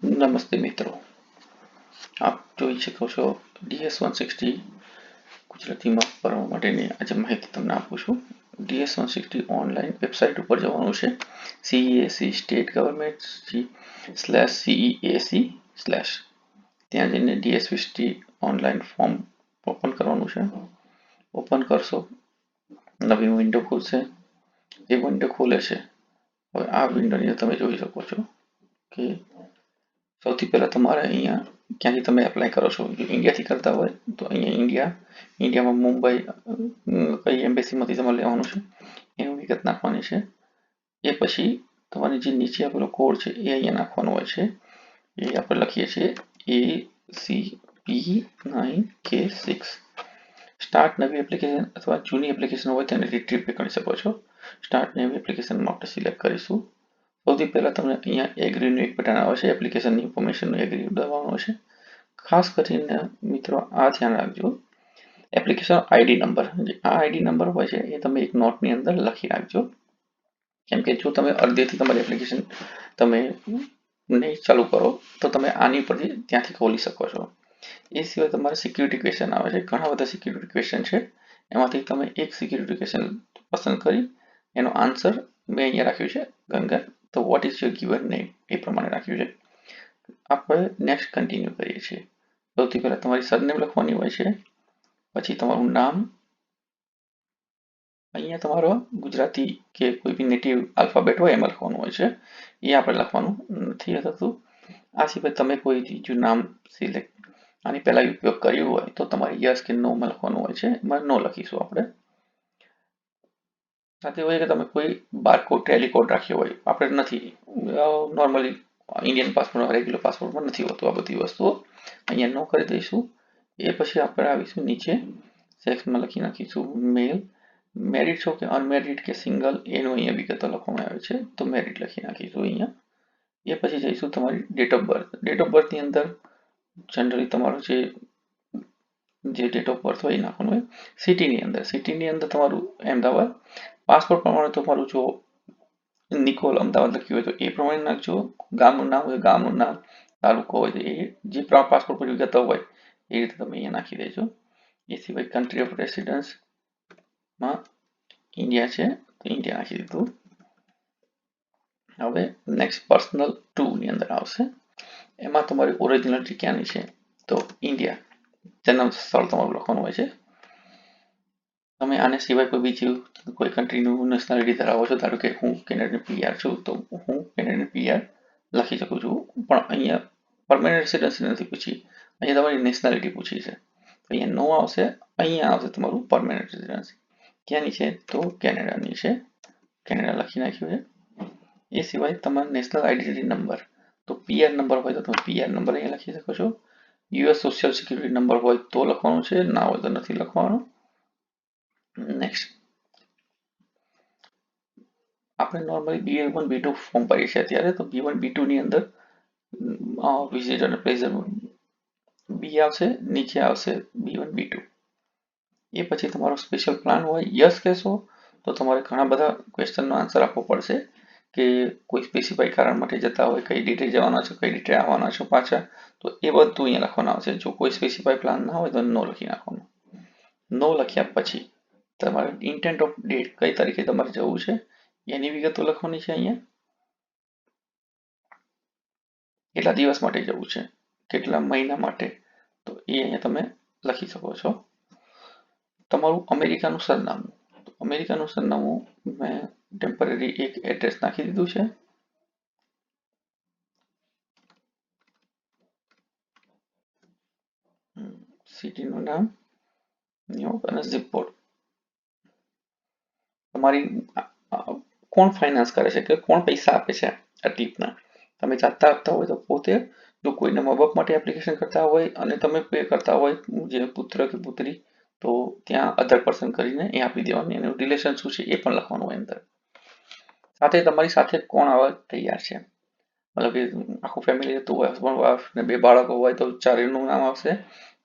નમસ્તે મિત્રો, આપ જોઈ શકો છો DS-160 ગુજરાતીમાં ભણવા માટેની આજે માહિતી તમને આપું છું. DS-160 ઓનલાઈન વેબસાઇટ ઉપર જવાનું છે. CEAC સ્ટેટ gov.ceac/ ત્યાં જઈને DS-160 ઓનલાઈન ફોર્મ ઓપન કરવાનું છે. ઓપન કરશો, નવી વિન્ડો ખુલશે. એ વિન્ડો ખુલે છે. હવે આ વિન્ડોની અંદર તમે જોઈ શકો છો કે સૌથી પહેલા તમારે અહીંયા ક્યાંથી તમે એપ્લાય કરો છો. જો ઇન્ડિયાથી કરતા હોય તો અહીંયા ઇન્ડિયામાં મુંબઈ કઈ એમ્બેસીમાંથી તમારે લેવાનું છે એની વિગત નાખવાની છે. એ પછી તમારે જે નીચે આપેલો કોડ છે એ અહીંયા નાખવાનો હોય છે. એ આપણે લખીએ છીએ ACP9K6. સ્ટાર્ટ નવી એપ્લિકેશન અથવા જૂની એપ્લિકેશન હોય તેને રિટ્રીવ કરી શકો છો. સ્ટાર્ટ નવી એપ્લિકેશન માટે સિલેક્ટ કરીશું. સૌથી પહેલા તમને અહીંયા એગ્રીનું એક બટન આવે છે. એપ્લિકેશનની ઇન્ફોર્મેશનનું એગ્રી દબાવવાનું છે. ખાસ કરીને મિત્રો આ ધ્યાન રાખજો, એપ્લિકેશન આઈડી નંબર, જે આ આઈડી નંબર હોય છે એ તમે એક નોટની અંદર લખી રાખજો. કેમ કે જો તમે અડધેથી તમારી એપ્લિકેશન તમે નહીં ચાલુ કરો તો તમે આની પરથી ત્યાંથી ખોલી શકો છો. એ સિવાય તમારે સિક્યુરિટી ક્વેશ્ચન આવે છે. ઘણા બધા સિક્યુરિટી ક્વેશ્ચન છે. એમાંથી તમે એક સિક્યુરિટી ક્વેશ્ચન પસંદ કરી એનો આન્સર મેં અહીંયા રાખ્યું છે ગંગા. તો what is your given name એ પ્રમાણે રાખ્યું છે. આપણે નેક્સ્ટ કન્ટિન્યુ કરીએ છીએ. સૌથી પહેલા તમારી સરનેમ લખવાની હોય છે. પછી તમારું નામ, અહીંયા તમારો ગુજરાતી કે કોઈ બી નેટિવ આલ્ફાબેટ હોય એમાં લખવાનું હોય છે. એ આપણે લખવાનું નથી થતું. આ સિવાય તમે કોઈ બીજું નામ સિલેક્ટ આની પહેલા ઉપયોગ કર્યું હોય તો તમારે યસ કે નો માં લખવાનું હોય છે. એમાં નો લખીશું આપણે. સાથે હોય કે તમે કોઈ બારકોડ ટેલીકોડ રાખ્યો હોય, આપણે નથી, નોર્મલી ઇન્ડિયન પાસપોર્ટ રેગ્યુલર પાસપોર્ટમાં નથી હોતું આ બધી વસ્તુઓ. અહીંયા નો કરી દઈશું. એ પછી આપણે આવીશું નીચે સેક્સમાં લખી નાખીશું મેલ. મેરિડ છો કે અનમેરિડ કે સિંગલ એનું અહીંયા વિગતો લખવામાં આવે છે. તો મેરિડ લખી નાખીશું અહીંયા. એ પછી જઈશું તમારી date of birth. Date of બર્થની અંદર જનરલી તમારો જે ડેટ ઓફ બર્થ હોય એ નાખવાનું હોય. સિટીની અંદર તમારું અમદાવાદ. પાસપોર્ટ પ્રમાણે તમારું જો નિકોલ અમદાવાદ લખ્યું હોય તો એ પ્રમાણે નાખજો. ગામનું નામ હોય ગામનું નામ, તાલુકો હોય તો એ જે પાસપોર્ટ પર વિગતો હોય એ રીતે તમે અહીંયા નાખી દેજો. એ સિવાય કન્ટ્રી ઓફ રેસિડન્સમાં ઇન્ડિયા છે તો ઇન્ડિયા નાખી દીધું. હવે નેક્સ્ટ પર્સનલ 2 ની અંદર આવશે. એમાં તમારી ઓરિજિનલિટી ક્યાંની છે તો ઇન્ડિયા, જન્મ સ્થળ તમારું લખવાનું હોય છે. તમે આને સિવાય કોઈ બીજી કોઈ કન્ટ્રીનું નેશનાલિટી ધરાવો છો, ધારો કે હું કેનેડિયન PR છું તો હું કેનેડિયન PR લખી શકું છું. પણ અહીંયા પરમેનન્ટ રેસિડન્સી નથી પૂછી, અહીંયા તમારી નેશનાલિટી પૂછી છે. અહીંયા નો આવશે. અહીંયા આવશે તમારું પરમેનન્ટ રેસિડન્સી. ક્યાંની છે તો કેનેડાની છે. કેનેડા લખી નાખ્યું છે. એ સિવાય તમારો નેશનલ આઈડેન્ટિટી નંબર, તો PR નંબર હોય તો તમે PR નંબર અહીંયા લખી શકો છો. US સોશિયલ સિક્યુરિટી નંબર હોય તો લખવાનું છે, ના હોય તો નથી લખવાનું. નેક્સ્ટ આપણે નોર્મલી B1 B2 ફોર્મ ભરીએ છીએ અત્યારે, તો B1 B2 ની અંદર વિઝિટ અને પ્લેઝર બી આવશે, નીચે આવશે B1 B2. એ પછી તમારો સ્પેશિયલ પ્લાન હોય, યસ કહેશો તો તમારે ઘણા બધા ક્વેશ્ચનનો આન્સર આપવો પડશે કે કોઈ સ્પેસિફાઈ કારણ માટે જતા હોય, કઈ ડેટે જવાના છો, કઈ ડેટે આવવાના છો પાછા, તો એ બધું અહીંયા લખવાનું આવશે. જો કોઈ સ્પેસિફાઈ પ્લાન ના હોય તો નો લખી નાખવાનું. નો લખ્યા પછી તમારે ઇન્ટેન્ટ ઓફ ડેટ, કઈ તારીખે તમારે જવું છે એની વિગતો લખવાની છે. અહીંયા કેટલા દિવસ માટે જવું છે, કેટલા મહિના માટે, તો એ અહીંયા તમે લખી શકો છો. તમારું અમેરિકાનું સરનામું, તો અમેરિકાનું સરનામું મેં ટેમ્પરરી એક એડ્રેસ નાખી દીધું છે. સિટીનું નામ, ન્યુયોર્ક અને zip code. તમારી કોણ ફાઇનાન્સ કરે છે કે કોણ પૈસા આપે છે આ ટીપના, તમે જાતે આપતા હોય તો પોતે, જો કોઈના મા બાપ માટે એપ્લિકેશન કરતા હોય અને તમે પે કરતા હોય જે પુત્ર કે પુત્રી, તો ત્યાં અધર પર્સન કરીને એ આપી દેવાનું. એનું રિલેશન શું છે એ પણ લખવાનું હોય અંદર. સાથે તમારી સાથે કોણ આવવા તૈયાર છે, મતલબ કે આખું ફેમિલી જતું હોય, હસબન્ડ વાઈફ ને 2 બાળકો હોય તો ચારેયનું નામ આવશે.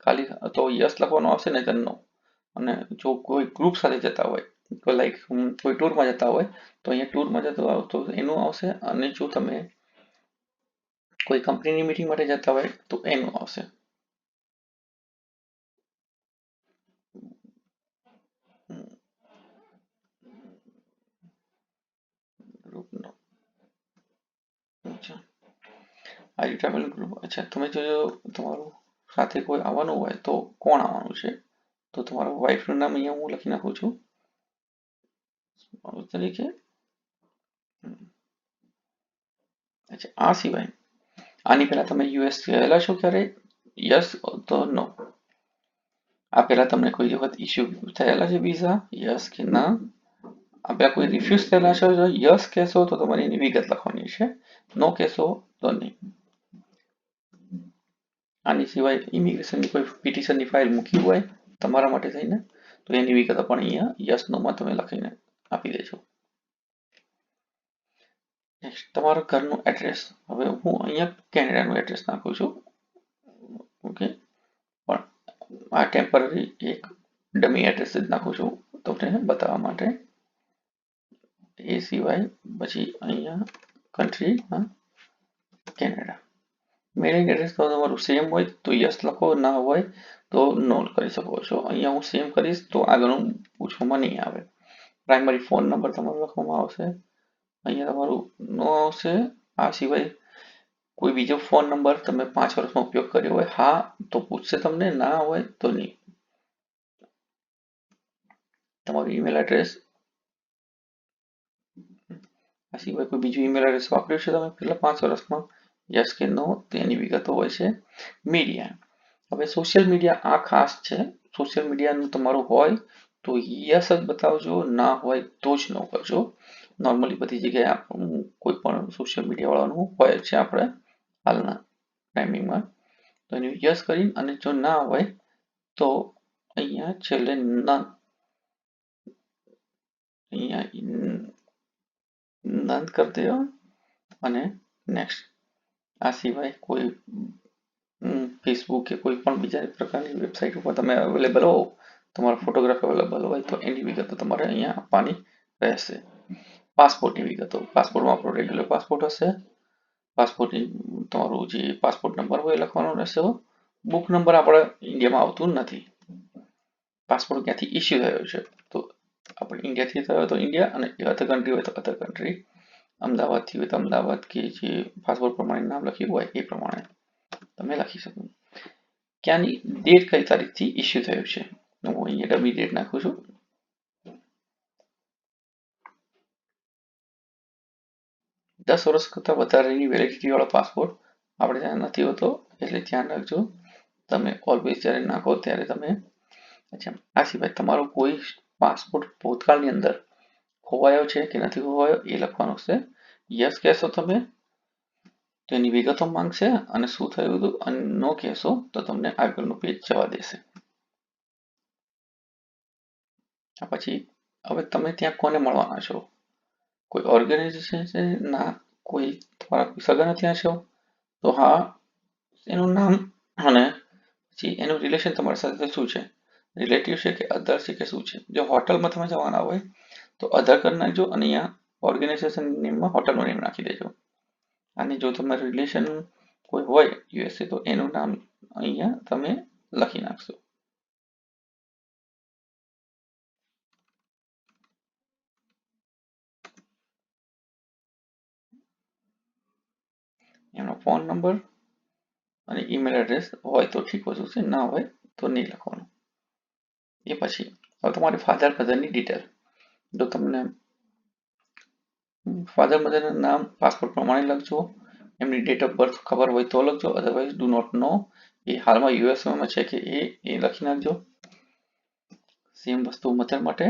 ખાલી તો યસ લખવાનું આવશે ને નો. અને જો કોઈ ગ્રુપ સાથે જતા હોય, લાઈક કોઈ ટૂરમાં જતા હોય તો અહીંયા ટૂરમાં જતો આવતો એનું આવશે. અને જો તમે કોઈ કંપનીની મીટિંગ માટે જતા હોય તો એનું આવશે. ગ્રુપનો અચ્છા આઈ ટ્રાવેલ ગ્રુપ. અચ્છા તમે જો તમારું સાથે કોઈ આવવાનું હોય તો કોણ આવવાનું છે, તો તમારા વાઈફનું નામ અહીંયા હું લખી નાખું છું તરીકે. અચ્છા આ સિવાય આની પહેલા તમે યુએસ ગયેલા છો ક્યારે? યસ તો નો. આ પહેલા તમને કોઈ વખત ઇસ્યુ થયેલા છે વિઝા? યસ કે ના. આ પહેલા કોઈ રિફ્યુઝ થયેલા છે? જો યસ કહેશો તો તમારી એની વિગત લખવાની છે, નો કહેશો તો નહીં. આની સિવાય ઇમિગ્રેશનની કોઈ પિટિશનની ફાઇલ મૂકી હોય તમારા માટે થઈને તો એની વિગત પણ અહીંયા યસ નો માં તમે લખીને આપી દેજો. નેક્સ્ટ તમારા ઘરનું એડ્રેસ. હવે હું અહીંયા કેનેડાનું એડ્રેસ નાખું છું. ઓકે, પણ આ ટેમ્પરરી એક ડમી એડ્રેસ જ નાખું છું તમને બતાવવા માટે. એ સિવાય પછી અહીંયા કન્ટ્રીમાં કેનેડા. મેલિંગ એડ્રેસ તો તમારું સેમ હોય તો યસ લખો, ના હોય તો નો કરી શકો છો. અહીંયા હું સેમ કરીશ તો આગળનું પૂછવામાં નહીં આવે. પ્રાઇમરી ફોન નંબર તમારો લખવામાં આવશે, અહીંયા તમારું નો આવશે. આ સિવાય કોઈ બીજો ફોન નંબર તમે 5 વર્ષમાં ઉપયોગ કર્યો હોય હા તો પૂછશે તમને, ના હોય તો નહીં. તમારું ઈમેલ એડ્રેસ. આ સિવાય કોઈ બીજું ઈમેલ એડ્રેસ વાપર્યું છે તમે પહેલા 5 વર્ષમાં? યસ કે નો તેની વિગતો હોય છે. મીડિયા. હવે સોશિયલ મીડિયા આ ખાસ છે. સોશિયલ મીડિયાનું તમારું હોય તો યસ જ બતાવજો, ના હોય તો જ નો કરજો. નોર્મલી બધી જગ્યાએ કોઈ પણ સોશિયલ મીડિયા વાળાનું હોય છે આપણે હાલના ટાઈમિંગમાં, તો એનું યસ કરી અને જો ના હોય તો અહીંયા છેલ્લે નન, અહીંયા નન કરી દેવા અને નેક્સ્ટ. આ સિવાય કોઈ ફેસબુક કે કોઈ પણ બીજા પ્રકારની વેબસાઇટ ઉપર તમે અવેલેબલ હો, તમારો ફોટોગ્રાફ અવેલેબલ હોય તો એની વિગતો તમારે અહીંયા આપવાની રહેશે. પાસપોર્ટની વિગતો. પાસપોર્ટમાં આપણો રેગ્યુલર પાસપોર્ટ હશે. પાસપોર્ટની તમારું જે પાસપોર્ટ નંબર હોય એ લખવાનો રહેશે. બુક નંબર આપણે ઇન્ડિયામાં આવતું નથી. પાસપોર્ટ ક્યાંથી ઇસ્યુ થયો છે તો આપણે ઇન્ડિયાથી થયો તો ઇન્ડિયા અને અધર કન્ટ્રી હોય તો અધર કન્ટ્રી. અમદાવાદથી હોય તો અમદાવાદ કે જે પાસપોર્ટ પ્રમાણે નામ લખ્યું હોય એ પ્રમાણે તમે લખી શકો. ક્યાંની ડેટ કઈ તારીખથી ઇસ્યુ થયું છે હું અહીંયા ડબી ડેટ નાખું છું. 10 વર્ષ કરતાં વધારેની વેલિડિટી વાળો પાસપોર્ટ આપણે ત્યાં નથી હોતો એટલે ધ્યાન રાખજો તમે ઓલવેઝ જ્યારે નાખો ત્યારે તમે. અચ્છા આ સિવાય તમારો કોઈ પાસપોર્ટ ભૂતકાળની અંદર ખોવાયો છે કે નથી ખોવાયો એ લખવાનું છે. યસ કહેશો તમે તો એની વિગતો માંગશે અને શું થયું હતું, અને નો કહેશો તો તમને આગળનું પેજ જવા દેશે. પછી હવે તમે ત્યાં કોને મળવાના છો? કોઈ ઓર્ગેનાઇઝેશન છે? ના. કોઈ તમારા સગાના ત્યાં છો તો હા એનું નામ અને પછી એનું રિલેશન તમારી સાથે શું છે, રિલેટિવ છે કે અધર છે કે શું છે. જો હોટલમાં તમે જવાના હોય તો અધર કરી નાખજો અને અહીંયા ઓર્ગેનાઇઝેશન નેમમાં હોટલનું નેમ નાખી દેજો. અને જો તમારું રિલેશન કોઈ હોય યુએસએ તો એનું નામ અહીંયા તમે લખી નાખશો. એમનો ફોન નંબર અને ઈમેલ એડ્રેસ હોય તો ઠીક વસ્તુ છે, ના હોય તો નહીં લખવાનું. એ પછી હવે તમારી ફાધર મધરની ડિટેલ. જો તમને ફાધર મધરનું નામ પાસપોર્ટ પ્રમાણે લખજો, એમની ડેટ ઓફ બર્થ ખબર હોય તો લખજો, અધરવાઇઝ ડુ નોટ નો. એ હાલમાં યુએસએમાં છે કે એ લખી નાખજો. સેમ વસ્તુ મધર માટે.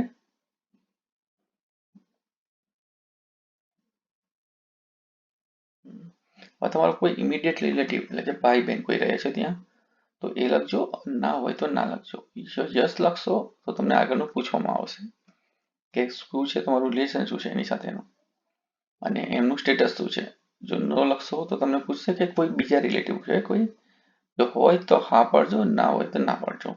હવે તમારો કોઈ ઇમિડિયેટ રિલેટિવ એટલે કે ભાઈ બહેન કોઈ રહે છે ત્યાં તો એ લખજો, ના હોય તો ના લખજો. યસ લખશો તો તમને આગળનું પૂછવામાં આવશે કે શું છે તમારું રિલેશન શું છે એની સાથેનું અને એમનું સ્ટેટસ શું છે. જો નો લખશો તો તમને પૂછશે કે કોઈ બીજા રિલેટિવ છે કોઈ, જો હોય તો હા પાડજો, ના હોય તો ના પાડજો.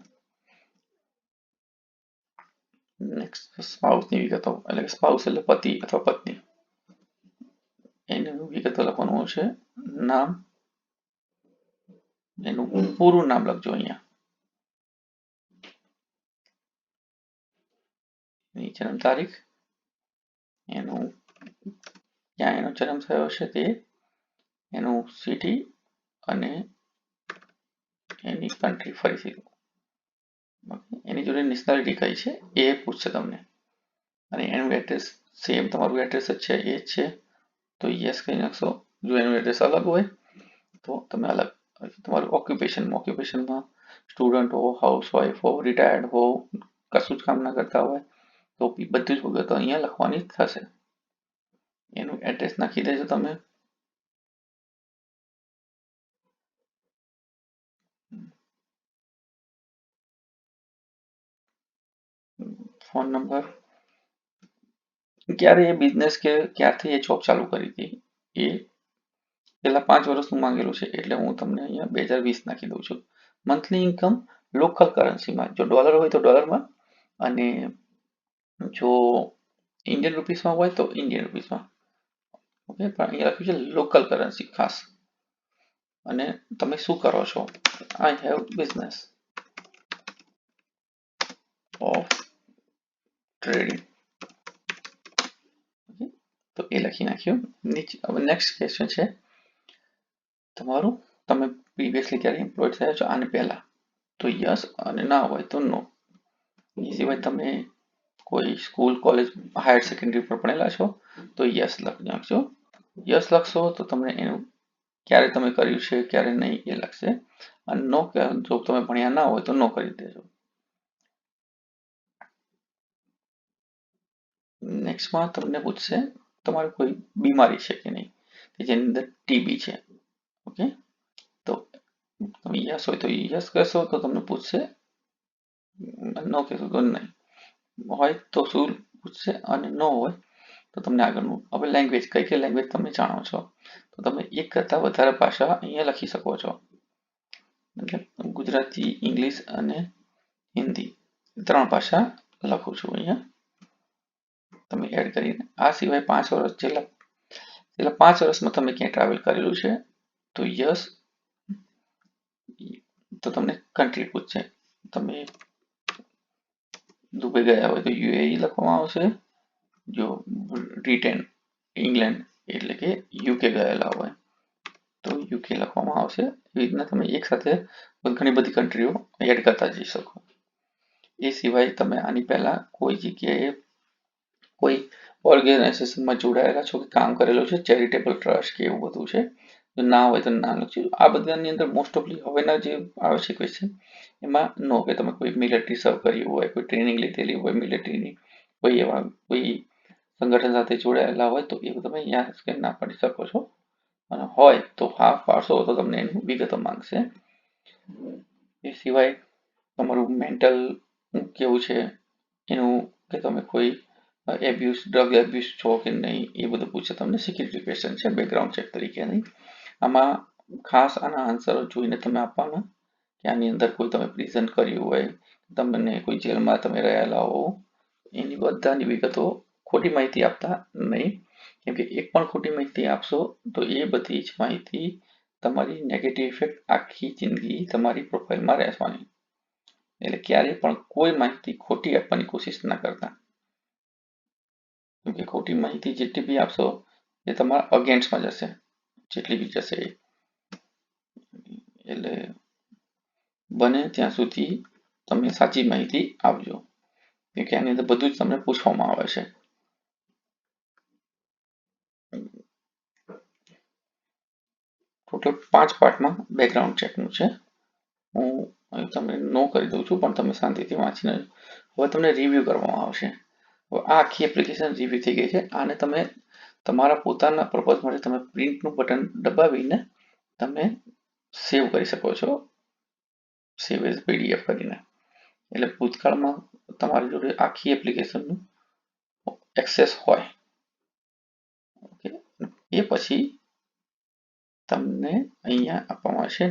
નેક્સ્ટ સ્પાઉસની વિગતો એટલે કે સ્પાઉસ એટલે પતિ અથવા પત્ની, એની વિગતો લખવાનું છે. નામ, એનું પૂરું નામ લખજો અહીંયા, એની જન્મ તારીખ, એનું ક્યાં એનો જન્મ થયો છે તે, એનું સિટી અને એની કન્ટ્રી ફરીથી, એની જોડે નેશનાલિટી કઈ છે એ પૂછશે તમને, અને એનું એડ્રેસ સેમ તમારું એડ્રેસ જ છે એ જ છે તો યસ કહી નાખશો. જો એનું એડ્રેસ અલગ હોય તો તમે અલગ, તમારું ઓક્યુપેશનમાં સ્ટુડન્ટ હો, હાઉસવાઈફ હો, રિટાયર્ડ હો, કશું જ કામ ના કરતા હોય તો બધી જ વિગતો અહીંયા લખવાની થશે. એનું એડ્રેસ નાખી દેજો તમે. ફોન નંબર, ક્યારે એ બિઝનેસ કે ક્યારથી એ જોબ ચાલુ કરી હતી એ પેલા 5 વર્ષનું માંગેલું છે એટલે હું તમને અહીંયા 2020 નાખી દઉં છું. મંથલી ઇન્કમ લોકલ કરન્સીમાં, જો ડોલર હોય તો ડોલરમાં, અને જો ઇન્ડિયન રૂપીસમાં હોય તો ઇન્ડિયન રૂપીસમાં. ઓકે, પણ અહીંયા લખ્યું છે લોકલ કરન્સી ખાસ. અને તમે શું કરો છો? I have business of trading. તો એ લખી નાખ્યું. નીચે હવે નેક્સ્ટ ક્વેશ્ચન છે તમારું, તમે પ્રીવિયસલી ક્યારે એમ્પ્લોયડ થયા છો આને પહેલા, તો યસ, અને ના હોય તો નો. એ સિવાય તમે કોઈ સ્કૂલ, કોલેજ, હાયર સેકન્ડરી પર ભણેલા છો તો યસ લખી નાખજો. યસ લખશો તો તમને એનું ક્યારે તમે કર્યું છે ક્યારે નહીં એ લખશે, અને નો, જો તમે ભણ્યા ના હોય તો નો કરી દેજો. નેક્સ્ટમાં તમને પૂછશે તમારી કોઈ બીમારી છે કે નહીં, કે જેની અંદર ટીબી છે. ઓકે, તો તમે યસ હોય તો યસ કહેશો તો તમને પૂછશે, નો કહેશો તો નહીં. હોય તો શું પૂછશે, અને નો હોય તો તમને આગળનું. હવે લેંગ્વેજ, કઈ કઈ લેંગ્વેજ તમે જાણો છો, તો તમે એક કરતાં વધારે ભાષા અહીંયા લખી શકો છો. એટલે ગુજરાતી, ઇંગ્લિશ અને હિન્દી 3 ભાષા લખું છું અહીંયા તમે એડ કરીને. આ સિવાય 5 વર્ષ છેલ્લા 5 વર્ષમાં તમે ક્યાંય ટ્રાવેલ કરેલું છે તો યસ, તો તમને કન્ટ્રી પૂછશે. તમે દુબઈ ગયા હોય તો યુએઈ લખવામાં આવશે. જો બ્રિટન, ઇંગ્લેન્ડ એટલે કે યુકે ગયેલા હોય તો યુકે લખવામાં આવશે. એવી રીતના તમે એક સાથે ઘણી બધી કન્ટ્રીઓ એડ કરતા જઈ શકો. એ સિવાય તમે આની પહેલા કોઈ જગ્યાએ કોઈ ઓર્ગેનાઇઝેશનમાં જોડાયેલા છો કે કામ કરેલું છે, ચેરિટેબલ ટ્રસ્ટ કે એવું બધું છે, જો ના હોય તો ના લખજો. આ બધાની અંદર મોસ્ટ ઓફલી હવેના જે આવે છે ક્વેશ્ચન એમાં નો, કે તમે કોઈ મિલિટરી સર્વ કર્યું હોય, કોઈ ટ્રેનિંગ લીધેલી હોય મિલિટરીની, કોઈ એવા કોઈ સંગઠન સાથે જોડાયેલા હોય તો એ તમે અહીંયા ના પાડી શકો છો, અને હોય તો હા પાડશો તો તમને એની વિગતો માંગશે. એ સિવાય તમારું મેન્ટલ કેવું છે એનું, કે તમે કોઈ એબ્યુઝ, ડ્રગ એબ્યુઝ છો કે નહીં એ બધું પૂછે તમને. સિક્યુરિટી ક્વેશ્ચન છે બેકગ્રાઉન્ડ ચેક તરીકે નહીં. આમાં ખાસ આના આન્સરો જોઈને તમે આપવાના, કે આની અંદર કોઈ તમે પ્રિઝન કર્યું હોય, તમને કોઈ જેલમાં તમે રહેલા હો, એની બધાની વિગતો, ખોટી માહિતી આપતા નહીં, કેમ કે એક પણ ખોટી માહિતી આપશો તો એ બધી જ માહિતી તમારી નેગેટિવ ઇફેક્ટ આખી જિંદગી તમારી પ્રોફાઇલમાં રહેવાની. એટલે ક્યારેય પણ કોઈ માહિતી ખોટી આપવાની કોશિશ ના કરતા, કેમ કે ખોટી માહિતી જેટલી બી આપશો એ તમારા અગેન્સ્ટમાં જશે, જેટલી બી જશે એ. એટલે બને ત્યાં સુધી તમે સાચી માહિતી આપજો, કેમ કે આની અંદર બધું જ તમને પૂછવામાં આવે છે. ટોટલ 5 પાર્ટમાં બેકગ્રાઉન્ડ ચેકનું છે. હું તમને નો કરી દઉં છું પણ તમે શાંતિથી વાંચીને. હવે તમને રિવ્યુ કરવામાં આવશે. હવે આ આખી એપ્લિકેશન રિવ્યુ થઈ ગઈ છે. આને તમે તમારા પોતાના પર્પઝ માટે તમે પ્રિન્ટનું બટન દબાવીને તમે સેવ કરી શકો છો, સેવ એઝ પીડીએફ કરીને. એટલે ભૂતકાળમાં તમારી જોડે આખી એપ્લિકેશનનું એક્સેસ હોય. ઓકે, એ પછી તમને અહીંયા આપવામાં આવશે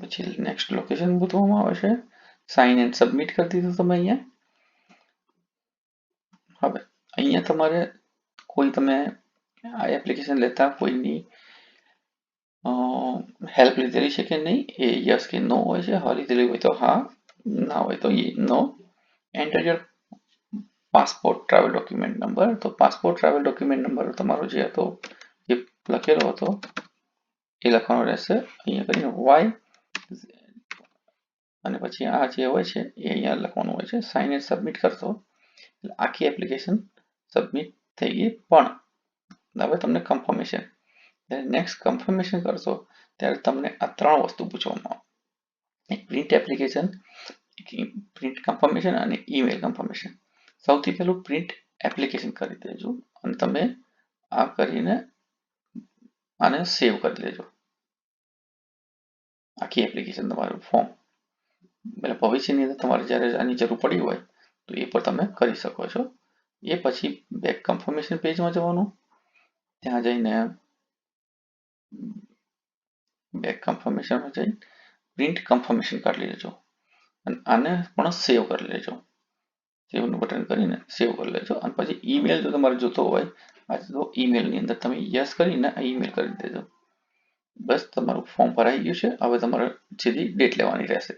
પછી નેક્સ્ટ લોકેશન પૂછવામાં આવે છે, સાઇન એન્ડ સબમિટ કરી દીધું તમે અહીંયા. હવે અહીંયા તમારે કોઈ તમે આ એપ્લિકેશન લેતા કોઈની હેલ્પ લીધેલી છે કે નહીં એ યસ કે નો હોય છે. હા લીધેલી હોય તો હા, ના હોય તો no. Enter your passport travel document number. તો પાસપોર્ટ ટ્રાવેલ ડોક્યુમેન્ટ નંબર તમારો જે હતો એ લખેલો હતો એ લખવાનો રહેશે. અહીંયા કરીને વાય અને પછી આ જે હોય છે એ અહીંયા લખવાનું હોય છે. સાઇન એન્ડ સબમિટ કરશો એટલે આખી એપ્લિકેશન સબમિટ થઈ ગઈ. પણ હવે તમને કન્ફર્મેશન, જ્યારે નેક્સ્ટ કન્ફર્મેશન કરશો ત્યારે તમને આ 3 વસ્તુ પૂછવામાં આવે. એક પ્રિન્ટ એપ્લિકેશન, પ્રિન્ટ કન્ફર્મેશન અને ઈમેલ કન્ફર્મેશન. સૌથી પહેલું પ્રિન્ટ એપ્લિકેશન કરી દેજો અને તમે આ કરીને આને સેવ કરી દેજો. આખી એપ્લિકેશન તમારું ફોર્મ એટલે ભવિષ્યની અંદર તમારે જ્યારે આની જરૂર પડી હોય તો એ પણ તમે કરી શકો છો. એ પછી બેક કન્ફર્મેશન પેજમાં જવાનું, ત્યાં જઈને બેક કન્ફર્મેશનમાં જઈ પ્રિન્ટ કન્ફર્મેશન કાઢી લેજો અને આને પણ સેવ કરી લેજો. સેવનું બટન કરીને સેવ કરી લેજો અને પછી ઈમેલ જો તમારે જોતો હોય આ તો ઈમેલની અંદર તમે યસ કરીને આ ઈમેલ કરી દેજો. બસ તમારું ફોર્મ ભરાઈ ગયું છે. હવે તમારે સીધી ડેટ લેવાની રહેશે.